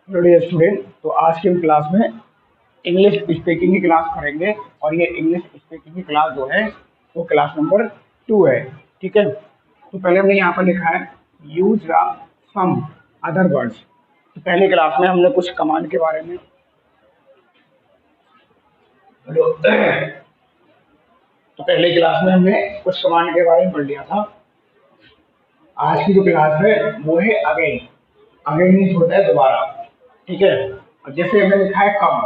Hello dear student. तो आज की हम क्लास में इंग्लिश स्पीकिंग की क्लास करेंगे और ये इंग्लिश स्पीकिंग की क्लास जो है वो क्लास नंबर 2 है। ठीक है, तो पहले हमने यहाँ पर लिखा है use the some other words. तो पहले क्लास में हमने कुछ कमांड के बारे में तो पहले क्लास में हमने कुछ कमांड के बारे में पढ़ लिया था। आज की जो क्लास है वो है अगेन। अगेन मीन्स होता है दोबारा। ठीक है, और जैसे हमने लिखा है come,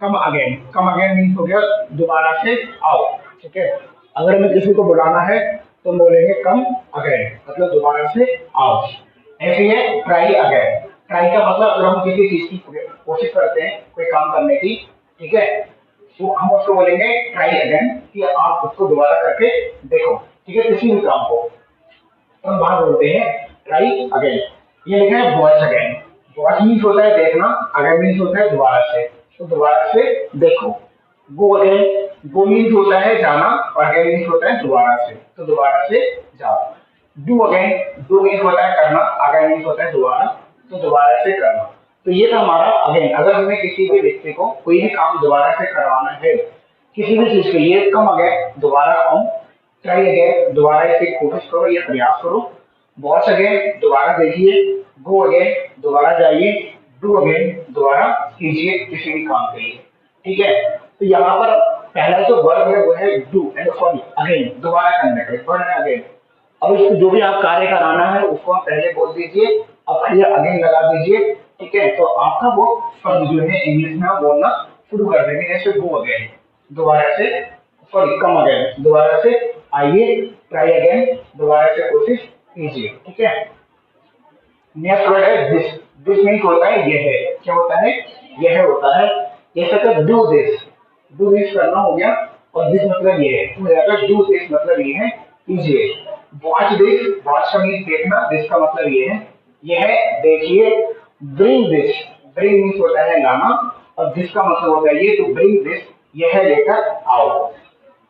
come again. Come again means हो गया दोबारा से आओ। ठीक है, अगर हमें किसी को बुलाना है तो हम बोलेंगे कम अगेन, मतलब दोबारा से आओ। ऐसे है ट्राई अगेन। ट्राई का मतलब अगर हम किसी चीज की कोशिश करते हैं कोई काम करने की, ठीक है, तो हम उसको बोलेंगे ट्राई अगेन कि आप उसको दोबारा करके देखो। ठीक है, किसी भी काम को हम बात बोलते हैं ट्राई अगेन। ये लिखा है वॉच अगेन। वॉच मीन्स होता है देखना, अगेन मीन्स होता है दोबारा से, तो दोबारा से देखो। गो अगेन, गो मीन्स होता है जाना और अगेन मीन्स होता है दोबारा से, तो दोबारा से जाओ। डू अगेन, डू मीन्स होता है करना, अगेन मीन्स होता है दोबारा, तो दोबारा से करना। तो ये था हमारा अगेन। अगर हमें किसी भी व्यक्ति को कोई भी काम दोबारा से करवाना है किसी भी चीज के लिए, कम अगेन दोबारा आओ, ट्राई अगेन दोबारा इसे कोशिश करो या प्रयास करो, वॉच अगेन दोबारा देखिए, गो अगेन दोबारा जाइए, डू अगेन दोबारा कीजिए किसी भी काम के लिए। ठीक है, तो यहाँ पर पहला जो वर्ब है वो है डू एंड सॉरी अगेन, दोबारा करने का वर्ब है अगेन। अब इसको जो भी आप कार्य कराना है उसको आप पहले बोल दीजिए, अब फिर अगेन लगा दीजिए। ठीक है, तो आपका वो शब्द जो है इंग्लिश में आप बोलना शुरू कर देंगे। जैसे गो अगेन दोबारा से, सॉरी कम अगेन दोबारा से आइए, ट्राई अगेन दोबारा से कोशिश कीजिए। ठीक है, नेक्स्ट वर्ड है दिस। दिस मीन्स होता है यह है। क्या होता है? यह होता है। जैसे कि डू दिस, डू दिस करना हो गया और दिस मतलब ये है, तो जाएगा डू दिस मतलब ये है कीजिए। वॉच दिस, वॉच का मीन्स देखना, दिस का मतलब ये है यह देखिए। ब्रिंग दिस, ब्रिंग मीन्स होता है लाना और दिस का मतलब होता है ये, तो ब्रिंग दिस यह लेकर आओ।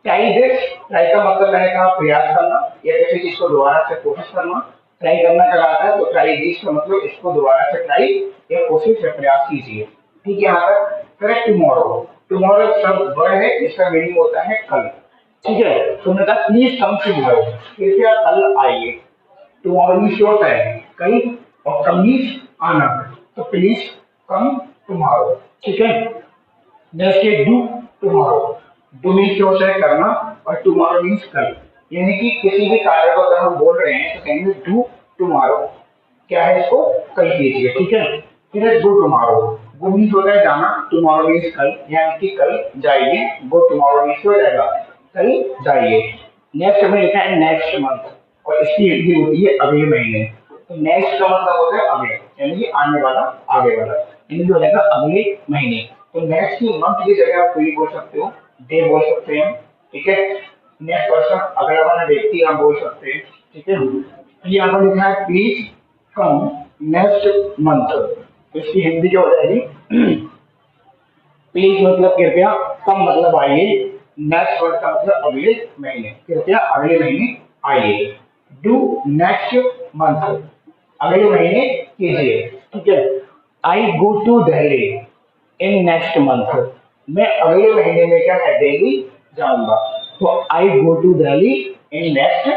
ट्राई दिस, ट्राई का मतलब है का प्रयास करना या किसी चीज को दोबारा से कोशिश करना। ट्राई करना का आता है, तो ट्राई दिस का मतलब इसको दोबारा से ट्राई या कोशिश या प्रयास कीजिए। ठीक है, यहाँ पर करेक्ट टुमारो। टुमारो शब्द वर्ड है, इसका मीनिंग होता है कल। ठीक है, तो मैंने कहा प्लीज कम टुमारो, कृपया कल आइए। टुमारो मीन्स होता है कल और कम मीन्स आना, तो प्लीज कम टुमारो। ठीक है, जैसे डू टुमारो, डू मीन्स होता है करना और टुमारो मीन्स कल। यानी कि किसी भी कार्य को अगर हम बोल रहे हैं तो कहेंगे डू टुमारो, क्या है इसको कल कीजिए। ठीक है, फिर है डू टुमारो। गो मीन्स होता है जाना, टुमारो मीन्स कल, यानी कि कल जाइए। गो टुमारो मीन्स हो जाएगा कल जाइए। नेक्स्ट हमें लिखा है नेक्स्ट मंथ और इसकी हिंदी होती है अगले महीने। तो नेक्स्ट का मतलब होता है अगले, यानी कि आने वाला, आगे वाला, यानी हो जाएगा अगले महीने। तो नेक्स्ट की मंथ की जगह आप कोई बोल सकते हो, डे बोल सकते हैं। ठीक है, नेक्स्ट पर्सन अगला वाला व्यक्ति आप बोल सकते हैं। ठीक है, यहाँ पर लिखा है प्लीज कम नेक्स्ट मंथ, इसकी हिंदी क्या हो जाएगी? प्लीज मतलब कृपया, कम मतलब आइए, नेक्स्ट वर्ड का मतलब अगले महीने, कृपया अगले महीने आइए। डू नेक्स्ट मंथ, अगले महीने कीजिए। ठीक है, I go to Delhi in next month, मैं अगले महीने में क्या है दिल्ली जाऊंगा। तो I go to Delhi in next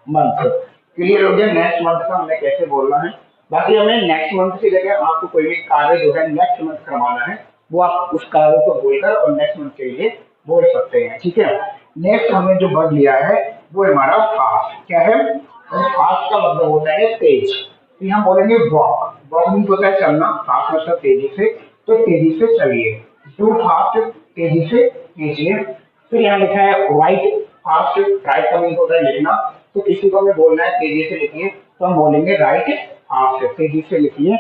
month. Clear हो गया नेक्स्ट मंथ का हमें कैसे बोलना है। बाकी हमें नेक्स्ट मंथ की जगह आपको कोई भी कार्य जो है नेक्स्ट मंथ करवाना है वो आप उस कार्य को बोलकर और नेक्स्ट मंथ के लिए बोल सकते हैं। ठीक है, नेक्स्ट हमने जो वर्ड लिया है वो हमारा फास्ट। क्या है? फास्ट का मतलब होता है तेज। तो यहाँ बोलेंगे वॉक। वॉक मीन्स होता है चलना, फास्ट मतलब तेजी से, तो तेजी से चलिए। डू फास्ट, तेजी से कीजिए। फिर यहाँ लिखा है राइट फास्ट, राइट का मीन्स होता है लिखना, तो किसी को हमें बोलना है तेजी से लिखिए तो हम बोलेंगे राइट फास्ट, तेजी से लिखिए।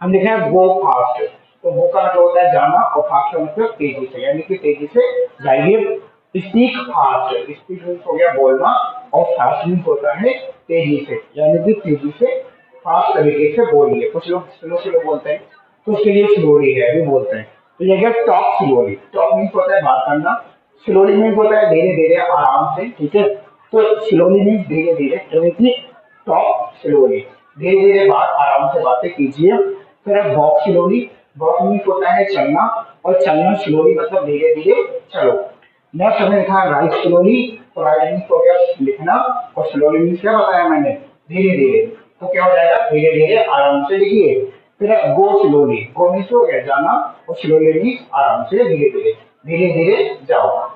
हम लिखा है गो फास्ट, तो गो का मतलब होता है जाना और फास्ट का मतलब तेजी से, यानी कि तेजी से जाइए। स्पीक फास्ट, स्पीक मीन्स हो गया बोलना और फास्ट मीन्स होता है तेजी से, यानी कि तेजी से फास्ट तरीके से बोलिए। कुछ लोग स्लो स्लो बोलते हैं तो उसके लिए स्लोली है भी बोलते हैं। तो ये क्या टॉक स्लोली, टॉक मीन्स होता है बात करना, स्लोली मीन्स होता है धीरे धीरे आराम से। ठीक है, तो स्लोली मीन्स धीरे धीरे, यानी कि टॉक स्लोली, धीरे धीरे बात आराम से बातें कीजिए। फिर वॉक स्लोली, वॉक मीन्स होता है चलना, और चलना स्लोली मतलब धीरे धीरे चलो। नेक्स्ट हमने लिखा राइट स्लोली, तो राइट मीन्स हो गया लिखना, और स्लोली मीन्स क्या बताया मैंने, धीरे धीरे। तो क्या हो जाएगा, धीरे धीरे आराम से लिखिए। फिर गो स्लोली, गो मीन्स हो गया जाना, और स्लोली मीन्स आराम से धीरे धीरे, धीरे धीरे जाओ।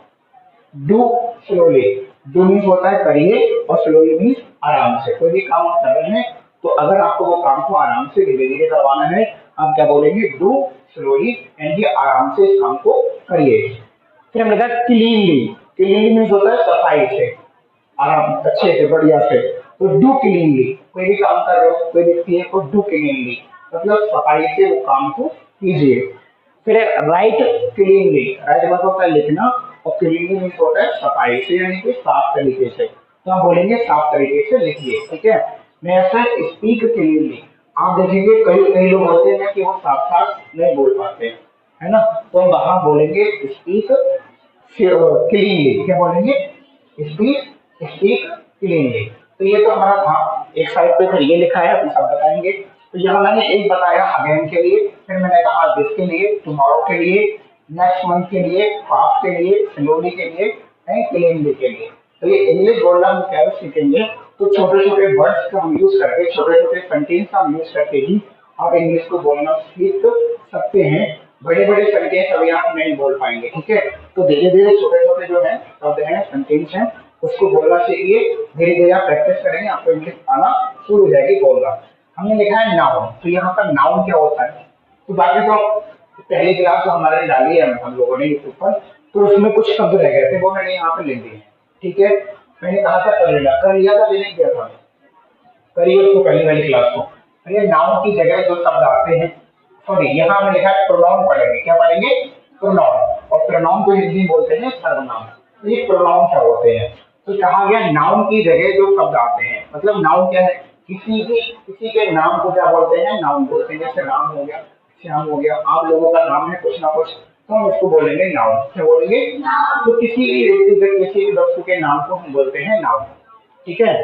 डू स्लोली, डू मीन्स होता है करिए, और स्लोली मीन्स आराम से। कोई भी काम आप कर रहे हैं तो अगर आपको वो काम को आराम से धीरे धीरे करवाना है, आप क्या बोलेंगे, डू स्लोली, यानी आराम से इस काम को करिए। फिर हम लिखा क्लीनली, क्लीनली मीन्स होता है सफाई से, आराम अच्छे से बढ़िया से। तो डू क्लीनली, कोई भी काम कर रहे हो, कोई व्यक्ति है तो डू क्लीनली मतलब सफाई से वो काम को कीजिए। फिर राइट क्लीनली, राइट मतलब होता है लिखना, और क्लीनली मीन्स होता है सफाई से, यानी कि साफ तरीके से। तो हम बोलेंगे साफ तरीके से लिखिए, ठीक है। नेक्स्ट स्पीक क्लीनली, आप देखेंगे कई कई लोग होते हैं कि वो साफ साफ नहीं बोल पाते हैं, है ना, तो हम वहां बोलेंगे स्पीक क्लीनली, क्या बोलेंगे, स्पीक स्पीक क्लीनली। तो ये तो हमारा था, एक साइड पे फिर ये लिखा है, अभी सब बताएंगे। तो यहाँ मैंने एक बताया अगेन के लिए, फिर मैंने कहा दिस के लिए, टुमारो के लिए, नेक्स्ट मंथ के लिए, फास्ट के लिए, स्लोली के लिए, एंड क्लीनली के लिए। तो ये इंग्लिश बोलना हम कैसे सीखेंगे, तो छोटे छोटे वर्ड्स का हम यूज करके, छोटे छोटे सेंटेंस का हम यूज करके ही आप इंग्लिश को बोलना सीख सकते हैं। बड़े बड़े सेंटेंस अभी आप नहीं बोल पाएंगे, ठीक है। तो धीरे धीरे छोटे छोटे जो है शब्द है, सेंटेंस है, उसको बोलना सीखिए। धीरे धीरे आप प्रैक्टिस करेंगे, आपको इंग्लिश आना शुरू हो जाएगी बोलना। हमने लिखा है नाउन, तो यहाँ पर नाउन क्या होता है, तो बाकी तो पहली क्लास तो हमारे डाली है हम लोगों ने यूट्यूब पर, तो उसमें कुछ शब्द रह गए थे, वो मैंने यहाँ पे लिख दिए हैं, ठीक है। मैंने कहा था कर लिया था, मैंने किया था, करिए उसको पहली वाली क्लास को। ये नाउन की जगह जो शब्द आते हैं, सॉरी यहाँ हमने लिखा है प्रोनाउन पढ़ेंगे, क्या पढ़ेंगे, प्रोनाउन। और प्रोनाउन को हिंदी में बोलते हैं सर्वनाम। तो ये प्रोनाउन क्या होते हैं, तो कहा गया नाउन की जगह जो शब्द आते हैं, मतलब नाउन क्या है, किसी के नाम को क्या बोलते हैं, नाउन बोलते हैं। जैसे राम हो गया, श्याम हो गया, आप लोगों का नाम है कुछ ना कुछ, तो हम उसको बोलेंगे नाउन, क्या बोलेंगे, तो किसी भी व्यक्ति के, किसी भी वस्तु के नाम को हम बोलते हैं नाउन, ठीक है।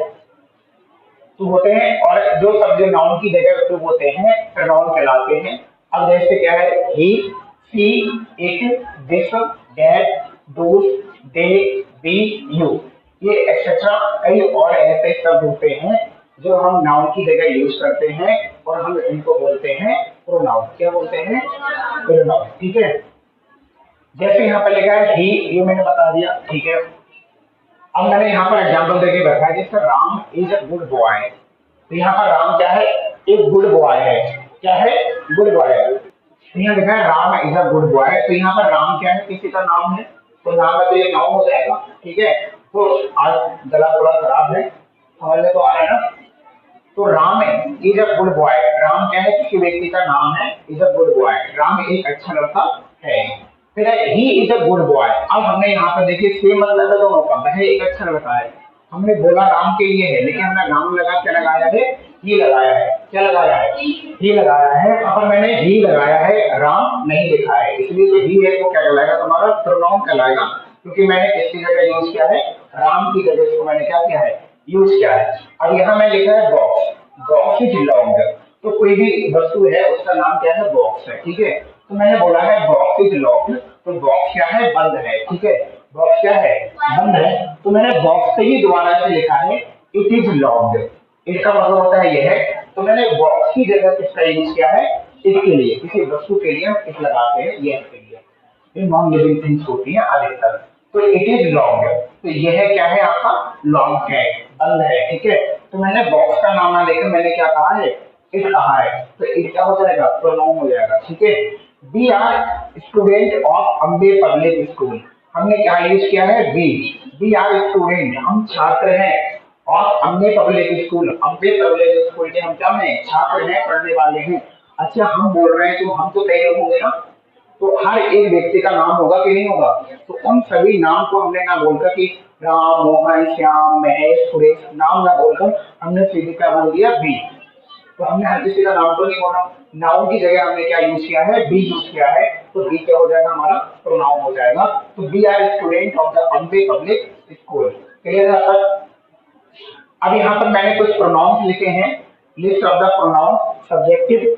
तो होते हैं, और जो शब्द नाउन की जगह उपयोग होते हैं प्रोनाउन कहलाते हैं। अब जैसे क्या है, he, she, it, this, that, does, they, we, you, ये एक्सेट्रा कई और ऐसे शब्द होते हैं जो हम नाउन की जगह यूज करते हैं, और हम इनको बोलते हैं प्रोनाउन, क्या बोलते हैं, प्रोनाउन, ठीक है। जैसे यहाँ पर लिखा है ही, ये मैंने बता दिया, ठीक है। अब मैंने यहाँ पर एग्जाम्पल देके रखा है, जैसे Ram is a good boy, तो यहाँ पर राम क्या है, एक गुड बॉय है, क्या है, गुड बॉय है। तो यहाँ लिखा है Ram is a good boy, तो यहाँ पर राम क्या है, किसी का नाम है, तो नाम है तो ये नाउन हो जाएगा, ठीक है। तो आज गला थोड़ा खराब है, समझ में तो आ रहा है ना। तो Ram is a good boy, Ram क्या है, किसी व्यक्ति का नाम है, is a good boy, Ram एक अच्छा लड़का है। फिर he is a good boy, अब हमने यहाँ पर देखिए सेम मतलब है दोनों का, वह एक अच्छा लड़का है, हमने बोला राम के लिए है, लेकिन हमने नाम लगा क्या लगाया है, ही लगाया है, क्या लगाया है, ही लगाया है। अब मैंने ही लगाया है, राम नहीं लिखा है, इसलिए जो ही है वो क्या कहलाएगा, तुम्हारा प्रोनाउन कहलाएगा, क्योंकि मैंने किसकी जगह यूज किया है, राम की जगह इसको मैंने क्या किया है, यूज किया है। अब यहाँ मैं लिखा है बॉक्स, बॉक्स इज लॉन्ग, तो कोई भी वस्तु है उसका नाम क्या है, बॉक्स है, ठीक है। तो मैंने बोला है बॉक्स इज लॉन्ग, तो बॉक्स क्या है, बंद है, ठीक है, बॉक्स क्या है, बंद है। तो मैंने बॉक्स से ही दोबारा से लिखा है इट इज लॉन्ग, इसका मतलब होता है यह है। तो मैंने बॉक्स की जगह किसका यूज किया है, इट के लिए, किसी वस्तु के लिए हम इट लगाते हैं, यह के लिए, ये नॉन लिविंग थिंग्स होती हैं अधिकतर। तो इट इज लॉन्ग, तो यह क्या है, आपका लॉन्ग है, बंद है, ठीक है। तो मैंने बॉक्स का नाम ना लेकर मैंने क्या कहा है, इट कहा है, तो इट क्या हो जाएगा, प्रोनाउन हो जाएगा, ठीक है। We are student of Ambe public school, हमने क्या यूज किया है, वी आर स्टूडेंट, हम छात्र हैं, of Ambe public school, Ambe public school के हम क्या हैं, छात्र हैं, पढ़ने वाले हैं। अच्छा हम बोल रहे हैं तो हम तो कई लोग होंगे ना, तो हर एक व्यक्ति का नाम होगा कि नहीं होगा, तो उन सभी नाम को हमने ना बोलकर कि राम, मोहन, श्याम, महेश, सुरेश, नाम ना बोलकर हमने सीधे क्या बोल दिया, बी। तो हमने हर किसी का नाम तो नहीं बोला, नाउन की जगह हमने क्या यूज किया है, बी यूज किया है, तो बी क्या हो जाएगा, हमारा प्रोनाउन हो जाएगा। तो we are student of the Ambe public school, clear है सर। अब यहाँ पर मैंने कुछ प्रोनाउंस लिखे हैं, list of the pronoun, subjective,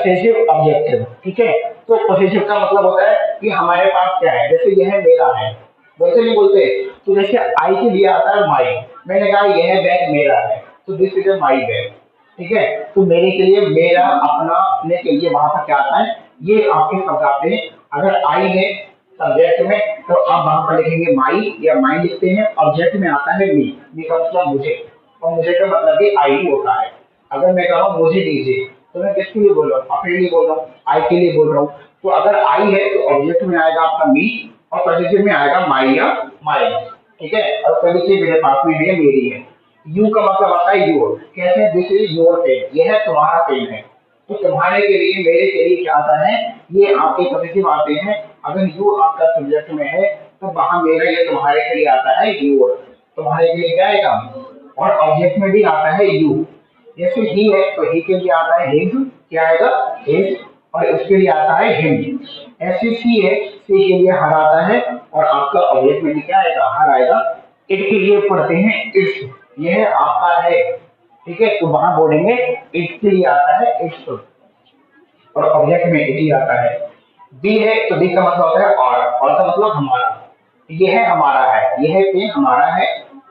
possessive objective, ठीक है। तो पॉसेसिव का मतलब होता है कि हमारे पास क्या है, जैसे यह मेरा है, बोलते नहीं बोलते। तो जैसे आई के लिए आता है माई, मैंने कहा यह बैग मेरा है, तो दिस इज माई बैग, ठीक है। तो मेरे के लिए, मेरा, अपना, अपने के लिए वहां पर क्या आता है, ये आपके शब्द आते हैं। अगर आई है सब्जेक्ट में, तो आप वहां पर लिखेंगे माई या माई लिखते हैं। ऑब्जेक्ट में आता है मी का मतलब मुझे, और मुझे का मतलब भी आई होता है। अगर मैं कह रहा हूँ मुझे दीजिए, तो मैं किसके लिए बोल रहा हूँ, अपने लिए बोल रहा हूँ, आई के लिए बोल रहा हूँ। तो अगर आई है तो ऑब्जेक्ट में आएगा आपका मी, और पॉजिटिव में आएगा माई या माई, ठीक है। और पॉजिटिव मेरे पास में है, मेरी है। यू का मतलब आता है योर, कहते हैं दिस इज योर पेन, यह तुम्हारा पेन है। तो तुम्हारे के लिए, मेरे के लिए क्या आता है, ये आपके पॉजिटिव आते हैं। अगर यू आपका सब्जेक्ट में है तो वहां मेरा ये तुम्हारे के लिए आता है योर, तुम्हारे के लिए क्या आएगा। और ऑब्जेक्ट में भी आता है यू, जैसे ही है तो ही के लिए आता है हिज, क्या आएगा हिज, और इसके लिए आता है हिम। ऐसे सी है, सी के लिए हर आता है, और आपका ऑब्जेक्ट में भी क्या आएगा, हर आएगा। इट के लिए पढ़ते हैं इट्स, यह आपका है, ठीक है। तो वहां बोलेंगे इट के लिए आता है इट्स, और ऑब्जेक्ट में इट ही आता है। बी है तो बी का मतलब होता है और का मतलब हमारा। यह हमारा है, यह पेन हमारा है,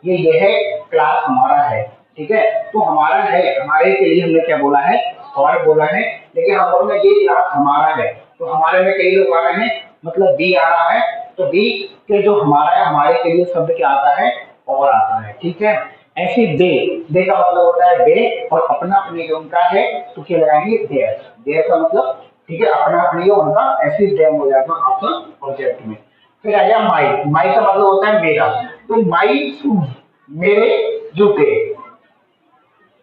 यह क्लास हमारा है, ठीक है। तो हमारा है, हमारे के लिए हमने क्या बोला है, और बोला है। लेकिन हम बोल रहे हैं ये क्लास हमारा है, तो हमारे में कई लोग आ रहे हैं, मतलब बी आ रहा है। तो बी के जो हमारा है, हमारे के लिए शब्द क्या आता है, और आता है, ठीक है। ऐसे दे, दे का मतलब होता है बे, और अपना अपने जो उनका है तो क्या लगाएंगे देयर, देयर का मतलब, ठीक है, अपना अपनी उनका, ऐसे डेम हो जाएगा आपका ऑब्जेक्ट में। फिर आ गया माई, माई का मतलब होता है मेरा। तो माई शूज, मेरे जूते,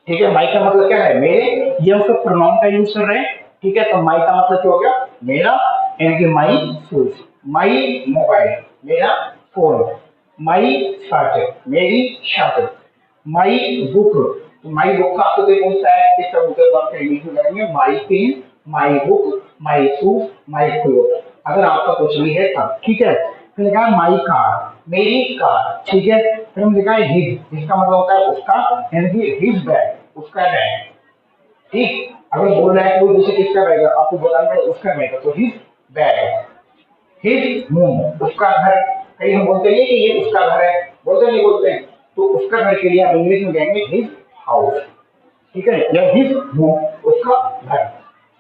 ठीक है। माई का मतलब क्या है, मेरे, ये हम सब प्रोनाउन का यूज कर रहे हैं, ठीक है। तो माई का मतलब क्या हो गया, मेरा, यानी कि माई शूज। माई मोबाइल, मेरा फोन। माई शर्ट, मेरी शर्ट। माई बुक, तो माई बुक का आपको कोई पूछता है किस तरह बुक है, तो आप इंग्लिश में करेंगे my pen, my book, my shoes, my cloth. अगर आपका कुछ भी है तब, ठीक है। फिर लिखा है माई कार, मेरी कार, ठीक है। फिर हम लिखा है हिज, जिसका मतलब होता है उसका, यानी कि हिज बैग, उसका बैग, ठीक। अगर बोल रहा है कोई दूसरे किसका बैग है, आपको बताना है उसका बैग है, तो हिज बैग। हिज होम, उसका घर। कहीं हम बोलते हैं कि ये उसका घर है, बोलते नहीं बोलते हैं। तो उसका घर के लिए आप इंग्लिश में कहेंगे हिज हाउस, ठीक है, या हिज होम, उसका घर।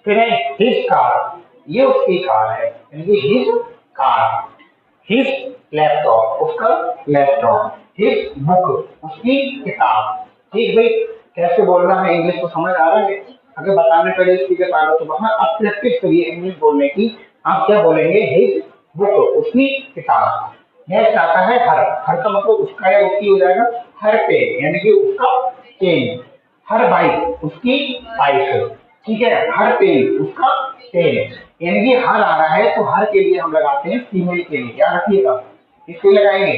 फिर है हिज कार, ये उसकी कार है, यानी कि हिज कार। हिज लैपटॉप, उसका लैपटॉप। हिज बुक, उसकी किताब, ठीक भाई। कैसे बोलना है इंग्लिश को समझ आ रहा है। अगर बताने पड़े स्पीकर पागल तो वहां आप प्रैक्टिस करिए इंग्लिश बोलने की। आप क्या बोलेंगे, हिज बुक, उसकी किताब। नेक्स्ट आता है हर, हर का मतलब उसका या उसकी हो जाएगा। हर पेन, यानी कि उसका पेन। हर बाइक, उसकी बाइक, ठीक है। हर पेन, उसका पेन, यानी कि हर आ रहा है तो हर के लिए हम लगाते हैं फीमेल के लिए, याद रखिएगा। किसके लगाएंगे,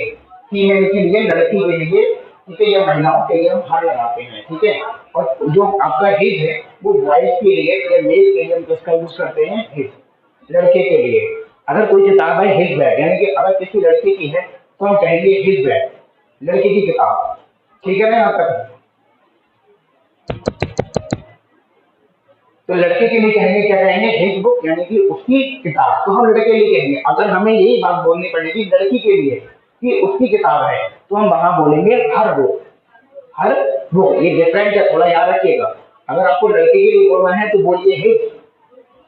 फीमेल के लिए, लड़की के लिए, ठीक है, या महिलाओं के लिए हम हर लगाते हैं, ठीक है। और जो आपका हिज है वो बॉयज के लिए या मेल के लिए हम किसका यूज करते हैं, हिज, लड़के के लिए। अगर कोई किताब है हिज बैग, यानी कि अगर किसी लड़के की है तो हम कहेंगे हिज बैग, लड़के की किताब, ठीक है ना यहाँ तक। तो लड़के के लिए कहेंगे, क्या कहेंगे, हिज बुक, यानी कि उसकी किताब। तो हम लड़के के लिए कहेंगे। अगर हमें यही बात बोलनी पड़ेगी लड़की के लिए कि उसकी किताब है, तो हम वहां बोलेंगे हर बुक, हर बुक। ये डिफरेंट है, थोड़ा याद रखिएगा। अगर आपको लड़के के लिए बोलना है तो बोलिए हिज,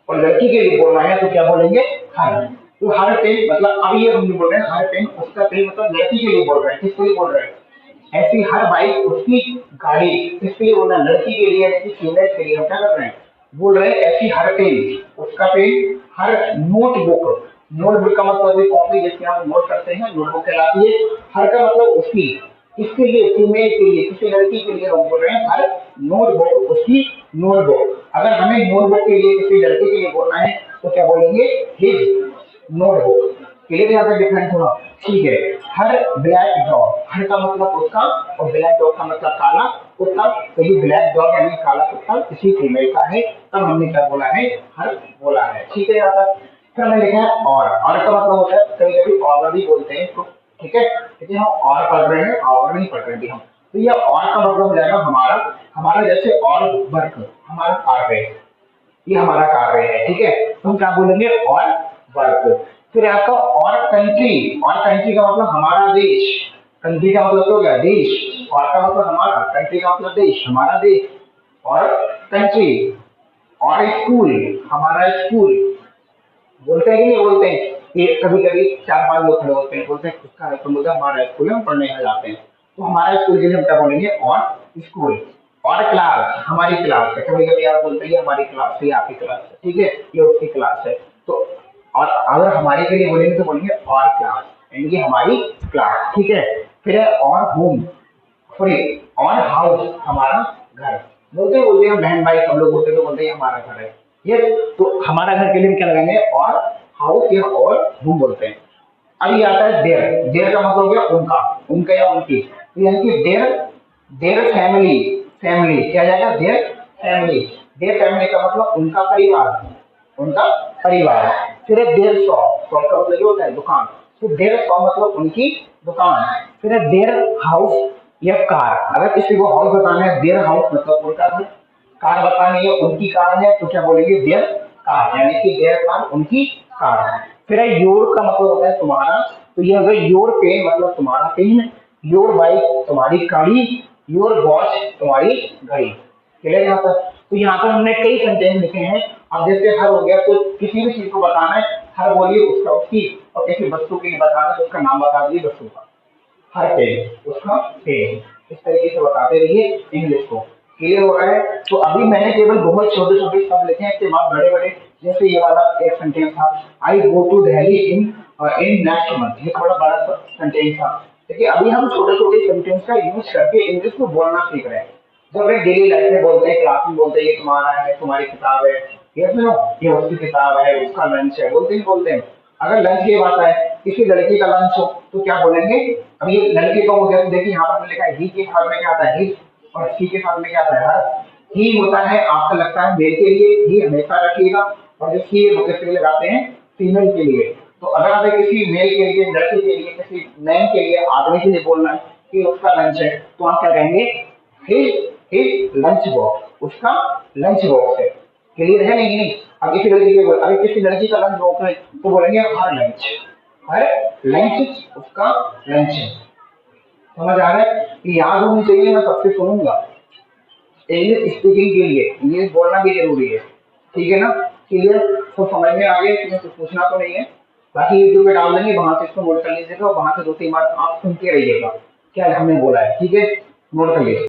और लड़की के लिए बोलना है तो क्या बोलेंगे, हर। तो हर पेन मतलब, अब ये हम बोल रहे हैं हर पेन, उसका पेन मतलब लड़की के लिए बोल रहे हैं, किसके लिए बोल रहे हैं। ऐसी हर बाइक, उसकी गाड़ी, किसके लिए बोलना, लड़की के लिए, ऐसी फीमेल के लिए हम क्या कर रहे हैं, बोल रहे हैं। ऐसी हर पेन, उसका पेन। हर नोटबुक, नोटबुक का मतलब कॉपी जिसमें हम नोट करते हैं, नोटबुक कहलाती है। हर का मतलब उसकी, किसके लिए, फीमेल के लिए, किसी लड़की के लिए हम बोल रहे हैं हर नोटबुक, उसकी नोटबुक। अगर हमें नोटबुक के लिए किसी लड़के के लिए बोलना है तो क्या बोलेंगे, हिज नोटबुक। क्लियर, यहाँ पे डिफरेंस हुआ, ठीक है। हर ब्लैक डॉग, हर का मतलब उसका, और ब्लैक डॉग का मतलब काला कुत्ता। तो ये ब्लैक डॉग यानी काला कुत्ता किसी फीमेल का है, तब हमने क्या बोला है, हर बोला है, ठीक है। यहाँ तक फिर हमने लिखा है और का मतलब होता है, कभी कभी और भी बोलते हैं, तो ठीक है। लेकिन हम और पढ़ रहे हैं, और नहीं पढ़ रहे थे हम। तो ये और का मतलब हो जाएगा हमारा, हमारा जैसे और वर्क, हमारा कार्य, ये हमारा कार्य है, ठीक है। तो हम क्या बोलेंगे, और वर्क। फिर आपका और कंट्री, और कंट्री का मतलब हमारा देश, कंट्री का मतलब तो क्या, देश, और का मतलब हमारा, कंट्री का मतलब देश, हमारा देश, और कंट्री। और स्कूल, हमारा स्कूल, बोलते हैं कि नहीं बोलते हैं, ये कभी कभी चार पांच लोग खड़े होते हैं, बोलते हैं किसका है, तो बोलते हैं हमारा स्कूल है, हम पढ़ने यहाँ जाते हैं। तो हमारा स्कूल के लिए हम क्या बोलेंगे, और स्कूल। और क्लास, हमारी क्लास है, कभी कभी आप बोलते हैं हमारी क्लास है, आपकी क्लास है, ठीक है, ये उसकी क्लास है। तो और अगर हमारे के लिए बोलेंगे तो बोलेंगे और क्लास, यानी कि हमारी क्लास, ठीक है। फिर है और होम, सॉरी, और हाउस, हमारा घर। बोलते हैं हम बहन भाई सब लोग बोलते हैं, तो बोलते हैं हमारा घर है ये। तो हमारा घर के लिए हम क्या लगाएंगे, और हाउस या और होम बोलते हैं। अब ये आता है देयर, देयर का मतलब हो गया उनका, उनका या उनकी, तो यानी कि देयर, देयर फैमिली, फैमिली क्या जाएगा, देयर फैमिली। देयर फैमिली का मतलब उनका परिवार, उनका परिवार। फिर है देयर शॉप, शॉप का मतलब क्या होता है, दुकान। तो देयर शॉप मतलब उनकी दुकान। फिर है देयर हाउस या कार, अगर किसी को हाउस बताना है, देयर हाउस मतलब उनका घर। कार बतानी है, उनकी कार है, तो क्या बोलेंगे, देयर कार, यानी कि देयर कार, उनकी कार। फिर है योर का मतलब होता है तुम्हारा, तो ये अगर योर पेन मतलब तुम्हारा पेन, योर बाइक तुम्हारी गाड़ी, योर वॉच तुम्हारी घड़ी। क्लियर यहाँ तक। तो यहाँ पर हमने कई सेंटेंस लिखे हैं। अब जैसे हर हो गया, तो किसी भी चीज को बताना है, हर बोलिए उसका उसकी, और किसी वस्तु के लिए बताना है तो उसका नाम बता दीजिए वस्तु का, हर पेज उसका पेज, इस तरीके से बताते रहिए इंग्लिश को। क्लियर हो रहा है। तो अभी मैंने केवल बहुत छोटे छोटे शब्द लिखे हैं, इसके बाद बड़े बड़े, जैसे ये वाला एक सेंटेंस था, I go to Delhi in in next month, ये थोड़ा बड़ा सेंटेंस था। देखिए अभी हम छोटे छोटे सेंटेंस का यूज करके इंग्लिश को बोलना सीख रहे हैं। जब अपने डेली लाइफ में बोलते हैं, क्लास में बोलते हैं, ये तुम्हारा है, तुम्हारी किताब है, ये सुनो, ये उसकी किताब है, उसका लंच है, बोलते ही बोलते हैं। अगर लंच की बात है, किसी लड़की का लंच हो तो क्या बोलेंगे, अब ये लड़के का हो गया, तो देखिए यहाँ पर लिखा है ही, के साथ में क्या आता है ही, और सी के साथ में क्या आता है हर। ही होता है, आपका लगता है मेल के लिए, ही हमेशा रखिएगा, और जो सी के लिए लगाते हैं फीमेल के लिए। तो अगर आप किसी मेल के लिए, लड़के के लिए, किसी मैन के लिए, आदमी के लिए बोलना है कि उसका लंच है, तो आप क्या कहेंगे, हिज लंच बॉक्स, उसका लंच बॉक्स है। क्लियर है नहीं, नहीं। अब किसी लड़की के, अगर किसी लड़की का लंच बॉक्स है तो बोलेंगे हर लंच, हर लंच उसका लंच है। समझ आ रहा है, कि याद होनी चाहिए, मैं सबसे सुनूंगा। इंग्लिश स्पीकिंग के लिए इंग्लिश बोलना भी जरूरी है, ठीक है ना। क्लियर, तो समझ में आ गया, तुम्हें कुछ पूछना तो नहीं है। बाकी यूट्यूब पे डाल देंगे, वहां से इसको नोट कर लीजिएगा, और वहां से दो तीन बार आप सुनते रहिएगा क्या हमने बोला है, ठीक है, नोट कर लीजिए।